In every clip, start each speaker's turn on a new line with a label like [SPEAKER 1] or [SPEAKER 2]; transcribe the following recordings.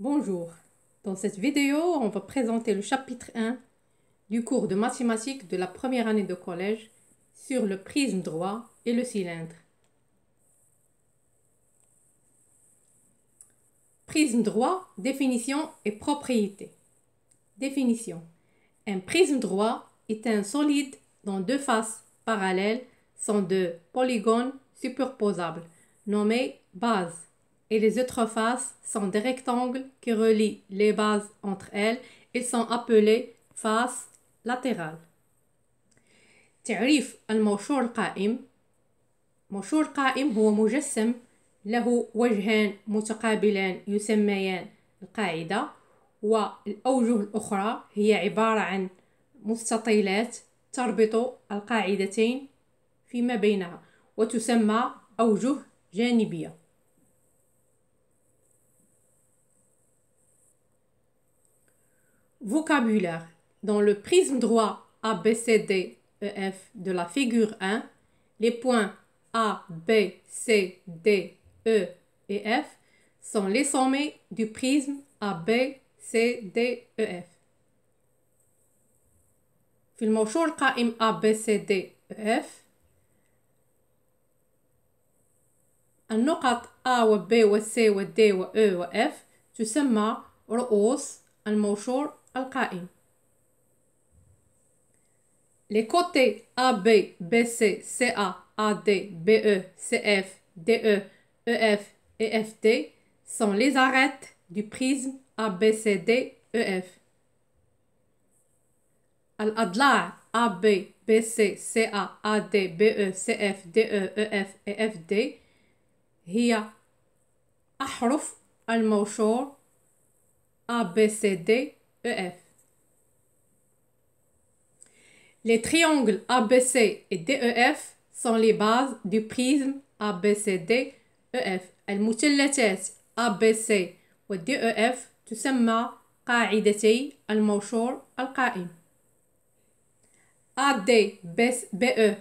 [SPEAKER 1] Bonjour, dans cette vidéo, on va présenter le chapitre 1 du cours de mathématiques de la première année de collège sur le prisme droit et le cylindre. Prisme droit, définition et propriété. Définition. Un prisme droit est un solide dont deux faces parallèles sont deux polygones superposables, nommés bases, et les autres faces sont des rectangles qui relient les bases entre elles. Ils sont appelés faces latérales. تعريف الموشور القائم. موشور قائم هو مجسم له وجهان متقابلان يسميان القاعدة، والأوجه الأخرى هي عبارة عن مستطيلات تربط القاعدتين فيما بينها وتسمى أوجه جانبية. Vocabulaire. Dans le prisme droit ABCDEF de la figure 1, les points A, B, C, D, E et F sont les sommets du prisme ABCDEF. في الموشور القائم ABCDEF النقط A و B و C و D و E و F تسمى رؤوس الموشور القائم. Les côtés AB, BC, CA, AD, BE, CF, DE, EF et FD sont les arêtes du prisme ABCDEF. الأضلاع AB, BC, CA, AD, BE, CF, DE, EF et FD هي أحرف الموشور ABCDEF. Les triangles ABC et DEF sont les bases du prisme ABCDEF. المثلثات ABC و DEF تسمى قاعدتي الموشور القائم. AD, BE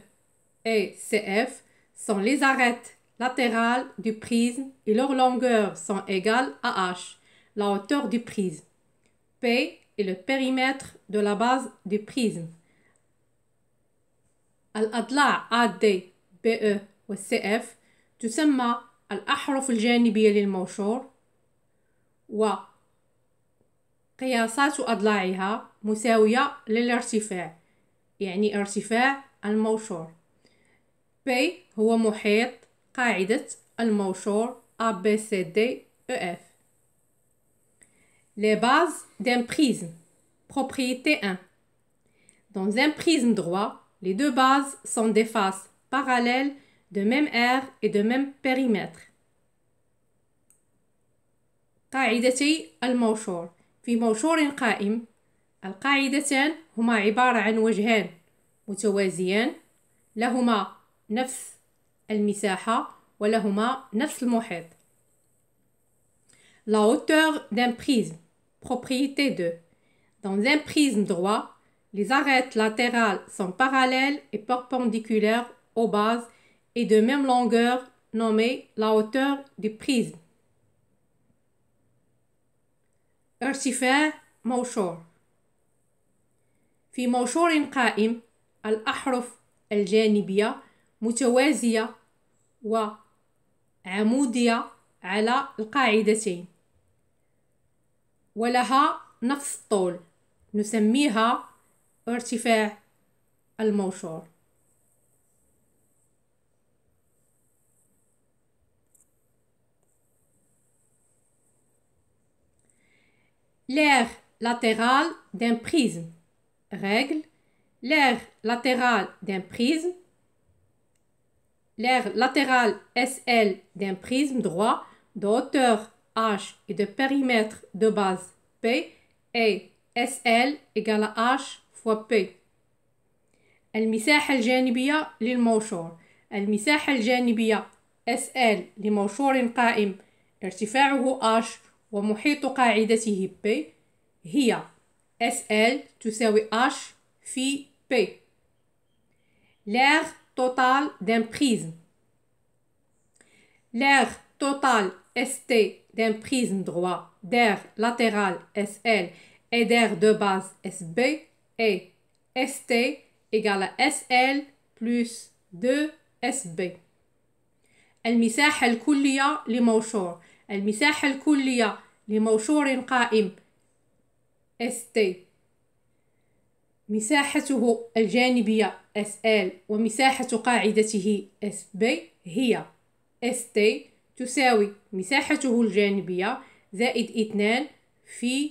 [SPEAKER 1] et CF sont les arêtes latérales du prisme et leurs longueurs sont égales à H, la hauteur du prisme. P est le périmètre de la base du prisme. الأضلاع AD, BE و CF تسمى الأحرف الجانبية للموشور، وقياسات أضلاعها مساوية للارتفاع، يعني ارتفاع الموشور. P هو محيط قاعدة الموشور ABCDEF. Les bases d'un prisme. Propriété 1. Dans un prisme droit, les deux bases sont des faces parallèles de même aire et de même périmètre. قاعدتي الموشور. في موشور قائم القاعدتان هما عبارة عن وجهان متوازيان لهما نفس المساحة ولهما نفس المحيط. La hauteur d'un prisme. Propriété 2. Dans un prisme droit, les arêtes latérales sont parallèles et perpendiculaires aux bases et de même longueur, nommée la hauteur du prisme. ارتفاع موشور. في موشور قائم الأحرف الجانبية متوازية وعمودية على القاعدتين ولها نفس الطول، نسميها ارتفاع الموشور. L'aire latérale d'un prisme. Règle. L'aire latérale d'un prisme. L'aire latérale SL d'un prisme droit de hauteur H et de périmètre de base P est SL égale à H fois P. المساحة الجانبية للموشور. المساحة الجانبية SL لموشور قائم ارتفاعه H ومحيط قاعدته P هي SL تساوي H في P. L'aire totale d'un prisme. L'aire totale ST d'un prisme droit d'aire latérale SL et d'aire de base SB est ST égale à SL plus 2SB. المساحة الكلية لموشور. المساحة الكلية لموشور قائم ST مساحته الجانبية SL ومساحة قاعدته SB هي ST تساوي مساحته الجانبية زائد 2 في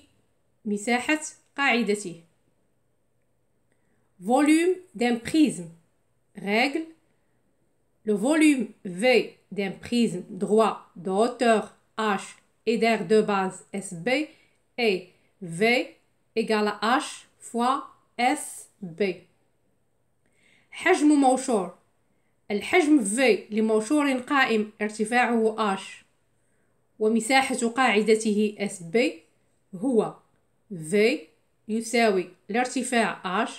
[SPEAKER 1] مساحة قاعدته. Volume d'un prisme. Règle. Le volume V d'un prisme droit de hauteur H et d'aire de base SB est V égale à H fois SB. حجم موشور. الحجم V لموشور قائم ارتفاعه H ومساحة قاعدته SB هو V يساوي الارتفاع H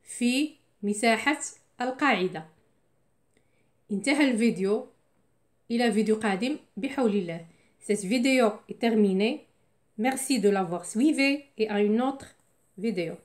[SPEAKER 1] في مساحة القاعدة. انتهى الفيديو. إلى فيديو قادم بحول الله. Cette vidéo est terminée. Merci de l'avoir suivi et à une autre vidéo.